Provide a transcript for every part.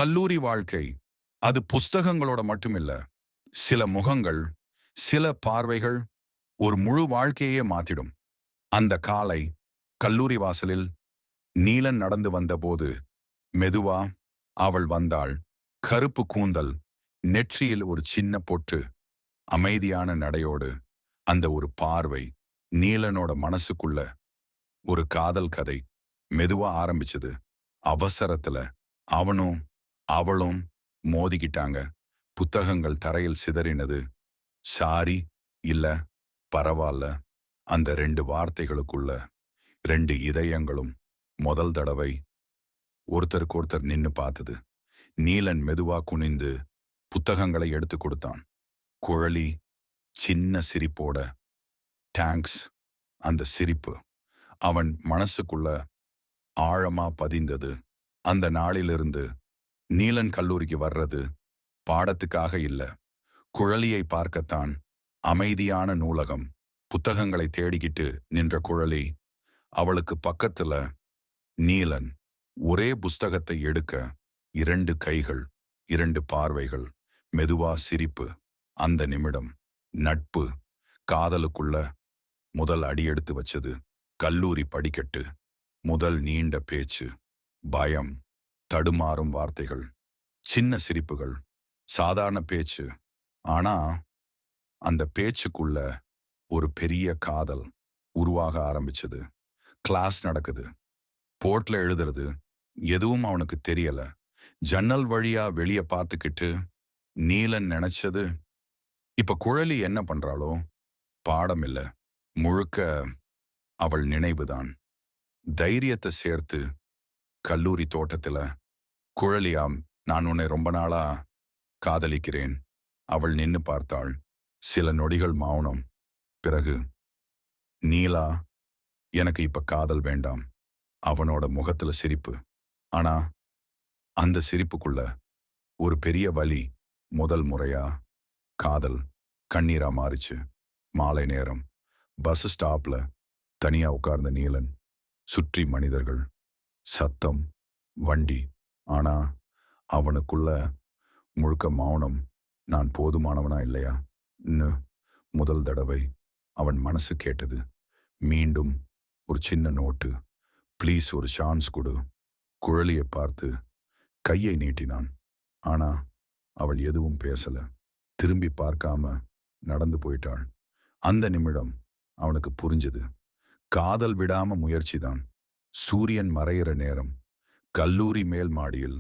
கல்லூரி வாழ்க்கை அது புஸ்தகங்களோட மட்டுமில்ல. சில முகங்கள், சில பார்வைகள் ஒரு முழு வாழ்க்கையே மாத்திடும். அந்த காலை கல்லூரி வாசலில் நீலன் நடந்து வந்தபோது மெதுவா அவள் வந்தாள். கருப்பு கூந்தல், நெற்றியில் ஒரு சின்ன பொட்டு, அமைதியான நடையோடு. அந்த ஒரு பார்வை நீலனோட மனசுக்குள்ள ஒரு காதல் கதை மெதுவா ஆரம்பிச்சது. அவசரத்துல அவனும் அவளும் மோதிக்கிட்டாங்க. புத்தகங்கள் தரையில் சிதறினது. சாரி, இல்ல, பரவாயில்ல. அந்த ரெண்டு வார்த்தைகளுக்குள்ள ரெண்டு இதயங்களும் முதல் தடவை ஒருத்தருக்கு ஒருத்தர் நின்னு பார்த்தது. நீலன் மெதுவா குனிந்து புத்தகங்களை எடுத்து கொடுத்தான். குழலி சின்ன சிரிப்போட, தேங்க்ஸ். அந்த சிரிப்பு அவன் மனசுக்குள்ள ஆழமா பதிந்தது. அந்த நாளிலிருந்து நீலன் கல்லூரிக்கு வர்றது பாடத்துக்காக இல்ல, குழலியை பார்க்கத்தான். அமைதியான நூலகம், புத்தகங்களை தேடிக்கிட்டு நின்ற குழலி, அவளுக்கு பக்கத்துல நீலன். ஒரே புஸ்தகத்தை எடுக்க இரண்டு கைகள், இரண்டு பார்வைகள், மெதுவா சிரிப்பு. அந்த நிமிடம் நட்பு, காதலுக்குள்ள முதல் அடியெடுத்து வச்சது. கல்லூரி படிக்கட்டு, முதல் நீண்ட பேச்சு, பயம், தடுமாறும் வார்த்தைகள், சின்ன சிரிப்புகள், சாதாரண பேச்சு. ஆனா அந்த பேச்சுக்குள்ள ஒரு பெரிய காதல் உருவாக ஆரம்பிச்சது. கிளாஸ் நடக்குது, போர்ட்ல எழுதுறது, எதுவும் அவனுக்கு தெரியல. ஜன்னல் வழியா வெளிய பார்த்துக்கிட்டு நீலன் நினைச்சது, இப்ப குழலி என்ன பண்றாளோ? பாடம் இல்ல, முழுக்க அவள் நினைவுதான். தைரியத்தை சேர்த்து கல்லூரி தோட்டத்துல, குழலியாம், நான் உன்னை ரொம்ப நாளா காதலிக்கிறேன். அவள் நின்னு பார்த்தாள். சில நொடிகள் மௌனம். பிறகு, நீலா, எனக்கு இப்ப காதல் வேண்டாம். அவனோட முகத்துல சிரிப்பு. ஆனா அந்த சிரிப்புக்குள்ள ஒரு பெரிய வலி. முதல் முறையா காதல் கண்ணீரா மாறிச்சு. மாலை நேரம், பஸ் ஸ்டாப்ல தனியா உட்கார்ந்த நீலன். சுற்றி மனிதர்கள், சத்தம், வண்டி. ஆனா அவனுக்குள்ள முழுக்க மௌனம். நான் போதுமானவனா இல்லையா ன்னு முதல் தடவை அவன் மனசு கேட்டது. மீண்டும் ஒரு சின்ன நோட்டு, ப்ளீஸ் ஒரு சான்ஸ் கொடு. குழலியை பார்த்து கையை நீட்டினான். ஆனா அவள் எதுவும் பேசல. திரும்பி பார்க்காம நடந்து போயிட்டாள். அந்த நிமிடம் அவனுக்கு புரிஞ்சது, காதல் விடாம முயற்சிதான். சூரியன் மறையிற நேரம், கல்லூரி மேல் மாடியில்.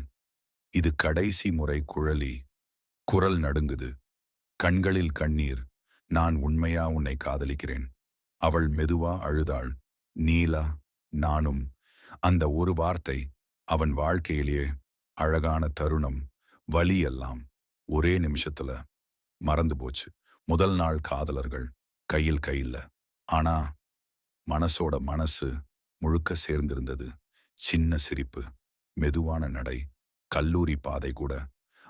இது கடைசி முறை. குழலி குரல் நடுங்குது, கண்களில் கண்ணீர். நான் உண்மையா உன்னை காதலிக்கிறேன். அவள் மெதுவா அழுதாள். நீலா, நானும். அந்த ஒரு வார்த்தை அவன் வாழ்க்கையிலேயே அழகான தருணம். வலி எல்லாம் ஒரே நிமிஷத்துல மறந்து போச்சு. முதல் நாள் காதலர்கள் கையில் கையில்ல, ஆனா மனசோட மனசு முழுக்க சேர்ந்திருந்தது. சின்ன சிரிப்பு, மெதுவான நடை, கல்லூரி பாதை கூட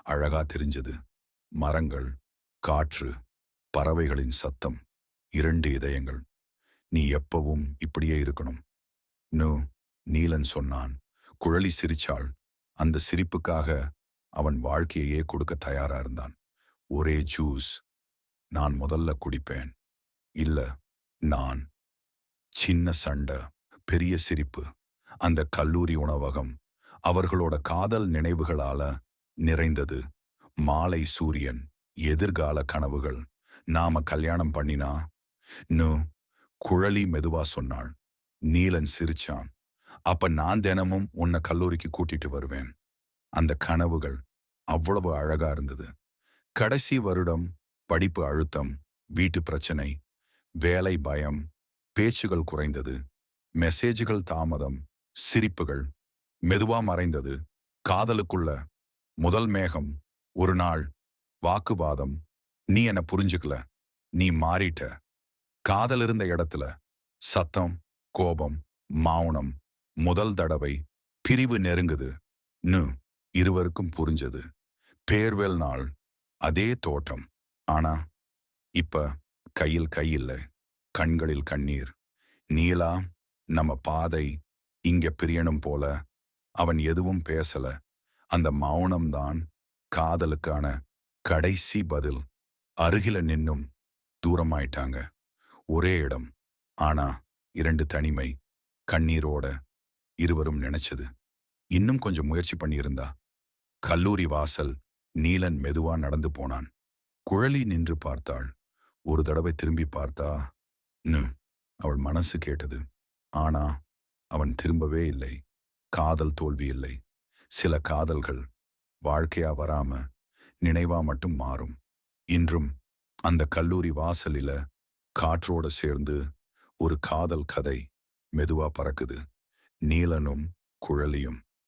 அழகா தெரிஞ்சது. மரங்கள், காற்று, பறவைகளின் சத்தம், இரண்டு இதயங்கள். நீ எப்பவும் இப்படியே இருக்கணும் நு நீலன் சொன்னான். குழலி சிரிச்சாள். அந்த சிரிப்புக்காக அவன் வாழ்க்கையையே கொடுக்க தயாரா இருந்தான். ஒரே ஜூஸ், நான் முதல்ல குடிப்பேன். இல்ல, நான். சின்ன சண்டை, பெரிய சிரிப்பு. அந்த கல்லூரி உணவகம் அவர்களோட காதல் நினைவுகளால நிறைந்தது. மாலை சூரியன், எதிர்கால கனவுகள். நாம கல்யாணம் பண்ணினா நு குழலி மெதுவா சொன்னாள். நீலன் சிரிச்சான். அப்ப நான் தினமும் உன்னை கல்லூரிக்கு கூட்டிட்டு வருவேன். அந்த கனவுகள் அவ்வளவு அழகா இருந்தது. கடைசி வருடம், படிப்பு அழுத்தம், வீட்டு பிரச்சனை, வேலை பயம், பேச்சுகள் குறைந்தது, மெசேஜ்கள் தாமதம், சிரிப்புகள் மெதுவா மறைந்தது. காதலுக்குள்ள முதல் மேகம். ஒரு நாள் வாக்குவாதம். நீ என்ன புரிஞ்சுக்கல, நீ மாறிட்ட. காதல் இருந்த இடத்துல சத்தம், கோபம், மௌனம். முதல் தடவை பிரிவு நெருங்குது ன்னு இருவருக்கும் புரிஞ்சது. பேர்வெல் நாள், அதே தோட்டம். ஆனா இப்ப கையில் கையில்லை, கண்களில் கண்ணீர். நீலா, நம்ம பாதை இங்க பிரியணும் போல. அவன் எதுவும் பேசல. அந்த மௌனம்தான் காதலுக்கான கடைசி பதில். அருகில நின்னும் தூரமாயிட்டாங்க. ஒரே இடம். ஆனா 2 தனிமை. கண்ணீரோட இருவரும் நினைச்சது. இன்னும் கொஞ்சம் முயற்சி பண்ணியிருந்தா. கல்லூரி வாசல். நீலன் மெதுவா நடந்து போனான். குழலி நின்று பார்த்தாள். ஒரு தடவை திரும்பி பார்த்தா ன்னு அவள் மனசு கேட்டது. ஆனா அவன் திரும்பவே இல்லை. காதல் தோல்வி இல்லை. சில காதல்கள் வாழ்க்கையா வராம நினைவா மட்டும் மாறும். இன்றும் அந்த கல்லூரி வாசலில காற்றோட சேர்ந்து ஒரு காதல் கதை மெதுவா பறக்குது. நீலனும் குழலியும்